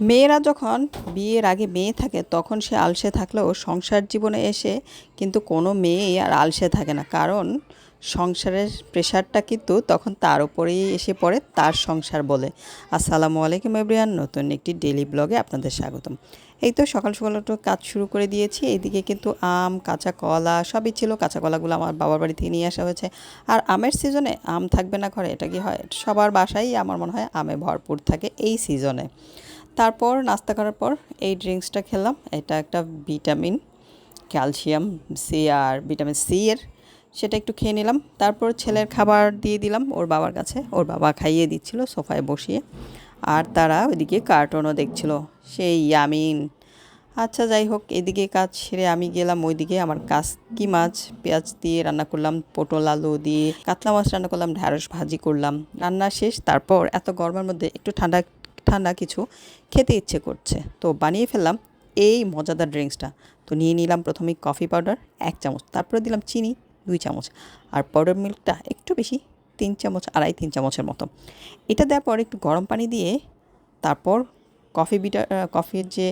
মেয়েরা যখন বিয়ের আগে মেয়ে থাকে তখন সে আলসে থাকলেও সংসার জীবনে এসে কিন্তু কোনো মেয়েই আর আলসে থাকে না, কারণ সংসারের প্রেশারটা কিন্তু তখন তার উপরেই এসে পড়ে, তার সংসার বলে। আসসালামু আলাইকুম এভরিওয়ান, নতুন একটি ডেইলি ব্লগে আপনাদের স্বাগতম। এই তো সকাল সকাল একটু কাজ শুরু করে দিয়েছি। এইদিকে কিন্তু আম, কাঁচা কলা সবই ছিল। কাঁচা কলাগুলো আমার বাবার বাড়ি থেকে নিয়ে আসা হয়েছে। আর আমের সিজনে আম থাকবে না ঘরে, এটা কি হয়? সবার বাসায় আমার মনে হয় আমে ভরপুর থাকে এই সিজনে। তারপর নাস্তা করার পর এই ড্রিঙ্কসটা খেলাম। এটা একটা ভিটামিন, ক্যালসিয়াম সি আর ভিটামিন সি এর, সেটা একটু খেয়ে নিলাম। তারপর ছেলের খাবার দিয়ে দিলাম ওর বাবার কাছে, ওর বাবা খাইয়ে দিচ্ছিল সোফায় বসিয়ে, আর তারা ওইদিকে কার্টুনও দেখছিল। সেই ইয়ামিন। আচ্ছা যাই হোক, এদিকে কাজ সেরে আমি গেলাম ওইদিকে। আমার কাসকি মাছ পেঁয়াজ দিয়ে রান্না করলাম, পটল আলু দিয়ে কাতলা মাছ রান্না করলাম, ঢ্যাঁড়স ভাজি করলাম। রান্না শেষ। তারপর এত গরমের মধ্যে একটু ঠান্ডা ঠান্ডা কিছু খেতে ইচ্ছে করছে, তো বানিয়ে ফেললাম এই মজাদার ড্রিঙ্কসটা। তো নিয়ে নিলাম প্রথমেই কফি পাউডার 1 চামচ, তারপরে দিলাম চিনি 2 চামচ, আর পাউডার মিল্কটা একটু বেশি 3 চামচ, 3 চামচের মতো। এটা দেওয়ার পর একটু গরম পানি দিয়ে তারপর কফির যে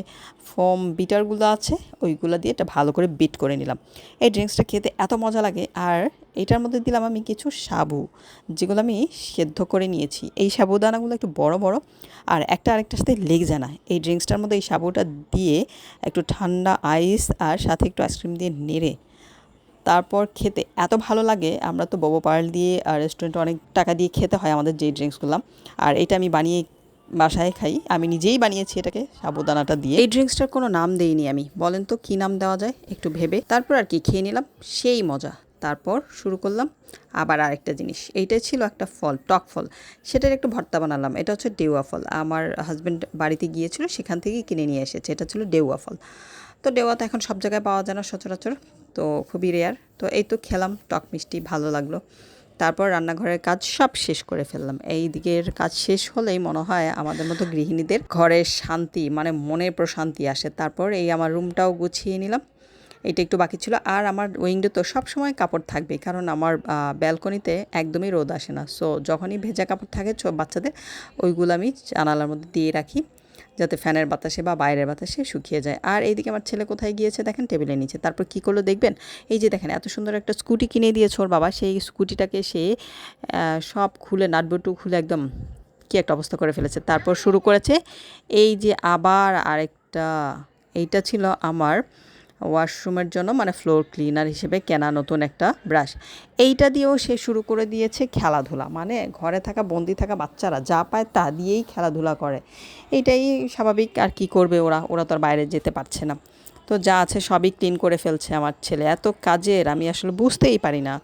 ফোম বিটারগুলো আছে ওইগুলো দিয়ে এটা ভালো করে বিট করে নিলাম। এই ড্রিঙ্কসটা খেতে এত মজা লাগে। আর এটার মধ্যে দিলাম আমি কিছু সাবু, যেগুলো আমি সেদ্ধ করে নিয়েছি। এই সাবুদানাগুলো একটু বড় বড়, আর একটা আরেকটার সাথে লেগে যায় না। এই ড্রিঙ্কসটার মধ্যে এই সাবুটা দিয়ে একটু ঠান্ডা আইস আর সাথে একটু আইসক্রিম দিয়ে নেড়ে তারপর খেতে এত ভালো লাগে। আমরা তো ববো পার্ল দিয়ে রেস্টুরেন্টে অনেক টাকা দিয়ে খেতে হয় আমাদের যেই ড্রিঙ্কসগুলো, আর এটা আমি বানিয়ে বাসায় খাই। আমি নিজেই বানিয়েছি এটাকে সাবুদানাটা দিয়ে। এই ড্রিঙ্কসটার কোনো নাম দেইনি আমি, বলেন তো কী নাম দেওয়া যায় একটু ভেবে। তারপর আর কি খেয়ে নিলাম, সেই মজা। তারপর শুরু করলাম আবার আরেকটা জিনিস। এইটাই ছিল একটা ফল, টক ফল, সেটার একটু ভর্তা বানালাম। এটা হচ্ছে ডেউয়া ফল। আমার হাজব্যান্ড বাড়িতে গিয়েছিল, সেখান থেকেই কিনে নিয়ে এসেছে। এটা ছিল ডেউয়া ফল। তো ডেওয়া তো এখন সব জায়গায় পাওয়া যায় না সচরাচর, তো খুবই রেয়ার। তো এই তো খেলাম, টক মিষ্টি ভালো লাগলো। তারপর রান্নাঘরের কাজ সব শেষ করে ফেললাম। এই দিকের কাজ শেষ হলেই মনে হয় আমাদের মতো গৃহিণীদের ঘরের শান্তি, মানে মনের প্রশান্তি আসে। তারপর এই আমার রুমটাও গুছিয়ে নিলাম, এটা একটু বাকি ছিল। আর আমার উইন্ডো তো সব সময় কাপড় থাকবে, কারণ আমার ব্যালকনিতে একদমই রোদ আসে না। সো যখনই ভেজা কাপড় থাকে বাচ্চাদের, ওইগুলো আমি জানালার মধ্যে দিয়ে রাখি, যাতে ফ্যানের বাতাসে বা বাইরের বাতাসে শুকিয়ে যায়। আর এইদিকে আমার ছেলে কোথায় গিয়েছে দেখেন, টেবিলের নিচে। তারপর কী করলো দেখবেন, এই যে দেখেন এত সুন্দর একটা স্কুটি কিনে দিয়েছে ওর বাবা। সেই স্কুটিটাকে সে সব খুলে নাটবটু খুলে একদম কী একটা অবস্থা করে ফেলেছে। তারপর শুরু করেছে এই যে আবার আরেকটা, এইটা ছিল আমার ওয়াশরুমের জন্য, মানে ফ্লোর ক্লিনার হিসেবে কেনা নতুন একটা ব্রাশ। এইটা দিয়েও সে শুরু করে দিয়েছে খেলাধুলা, মানে ঘরে থাকা বন্দি থাকা বাচ্চারা যা পায় তা দিয়েই খেলাধুলা করে। এইটাই স্বাভাবিক, আর কি করবে ওরা, ওরা তো আর বাইরে যেতে পারছে না। তো যা আছে সবই ক্লিন করে ফেলছে আমার ছেলে। এত কাজের আমি আসলে বুঝতেই পারি না।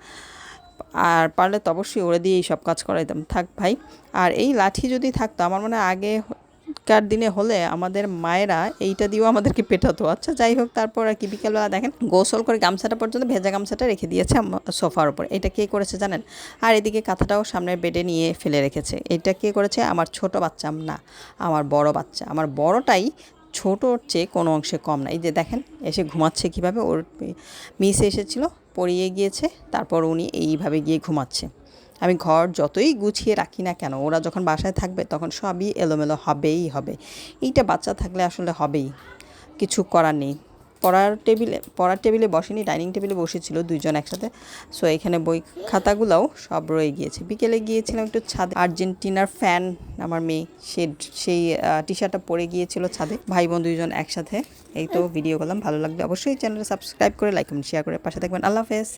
আর পারলে তো অবশ্যই ওরা দিয়েই সব কাজ করাইতাম। থাক ভাই। আর এই লাঠি যদি থাকতো, আমার মনে হয় আগেকার দিনে হলে আমাদের মায়েরা এইটা দিয়েও আমাদেরকে পেটাতো। আচ্ছা যাই হোক, তারপর আর কি বিকেলবেলা দেখেন গোসল করে গামছাটা পর্যন্ত, ভেজা গামছাটা রেখে দিয়েছে সোফার উপর। এটা কে করেছে জানেন? আর এদিকে কাঁথাটাও সামনের বেডে নিয়ে ফেলে রেখেছে। এটা কে করেছে? আমার ছোট বাচ্চা না, আমার বড় বাচ্চা। আমার বড়টাই ছোটোর চেয়ে কোনো অংশে কম না। এই যে দেখেন এসে ঘুমাচ্ছে কীভাবে, ওর মিস এসেছিলো, পড়িয়ে গিয়েছে, তারপর উনি এইভাবে গিয়ে ঘুমাচ্ছে। আমি ঘর যতই গুছিয়ে রাখি না কেন, ওরা যখন বাসায় থাকবে তখন সবই এলোমেলো হবেই হবে। এইটা বাচ্চা থাকলে আসলে হবেই, কিছু করার নেই। পড়ার টেবিলে বসেনি, ডাইনিং টেবিলে বসেছিল দুইজন একসাথে। সো এখানে বই খাতাগুলোও সব রয়ে গিয়েছে। বিকেলে গিয়েছিলাম একটু ছাদে, আর্জেন্টিনার ফ্যান আমার মেয়ে, সেই টি শার্টটা পরে গিয়েছিল ছাদে, ভাই বোন দুইজন একসাথে। এই তো ভিডিও করলাম, ভালো লাগলে অবশ্যই চ্যানেলটা সাবস্ক্রাইব করে লাইক কমেন্ট শেয়ার করে পাশে থাকবেন। আল্লাহ হাফেজ।